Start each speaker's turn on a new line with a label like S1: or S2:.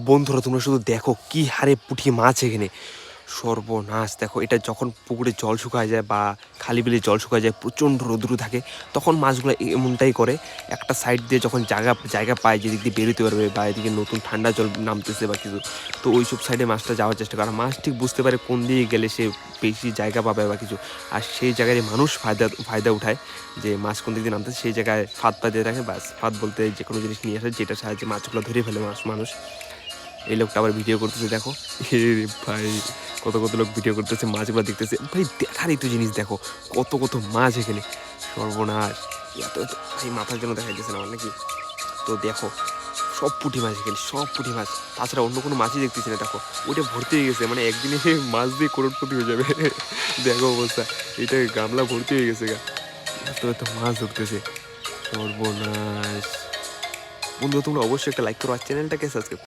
S1: বন্ধুরা তোমরা শুধু দেখো কি হারে পুঁটি মাছ এখানে, সর্বনাশ। দেখো এটা যখন পুকুরে জল শুকায় যায় বা খালি বিলে জল শুকায় যায়, প্রচণ্ড রৌদ্র থাকে, তখন মাছগুলো এমনটাই করে। একটা সাইড দিয়ে যখন জায়গা জায়গা পায় যেদিক দিয়ে বেরোতে পারবে বা এদিকে নতুন ঠান্ডা জল নামতেছে বা কিছু, তো ওই সব সাইডে মাছটা যাওয়ার চেষ্টা করে। আর মাছ ঠিক বুঝতে পারে কোন দিকে গেলে সে বেশি জায়গা পাবে বা কিছু, আর সেই জায়গায় মানুষ ফায়দা উঠায় যে মাছ কোন দিক দিয়ে নামতেছে, সেই জায়গায় ফাঁদ দিয়ে রাখে। ব্যাস, ফাঁদ বলতে যে কোনো জিনিস নিয়ে আসে যেটা সাহায্যে মাছগুলো ধরে ফেলে মানুষ। এই লোকটা আবার ভিডিও করতেছে, দেখো ভাই, কত কত লোক ভিডিও করতেছে, মাছগুলো দেখতেছে। ভাই দেখারই তো জিনিস, দেখো কত কত মাছ এখানে, সর্বনাশ। এত এত ভাই মাথার জন্য দেখা যাচ্ছে না আমার নাকি। তো দেখো সব পুঁটি মাছ এখানে, সব পুঁটি মাছ, তাছাড়া অন্য কোনো মাছই দেখতেছি না। দেখো ওইটা ভর্তি হয়ে গেছে, মানে একদিনে মাছ দিয়ে করোড়পতি হয়ে যাবে। দেখো অবস্থা, এটা গামলা ভর্তি হয়ে গেছে গা, এত এত মাছ ধরতেছে, সর্বনাশ। বন্ধু তোমরা অবশ্যই একটা লাইক করো আর চ্যানেলটাকে সাবস্ক্রাইব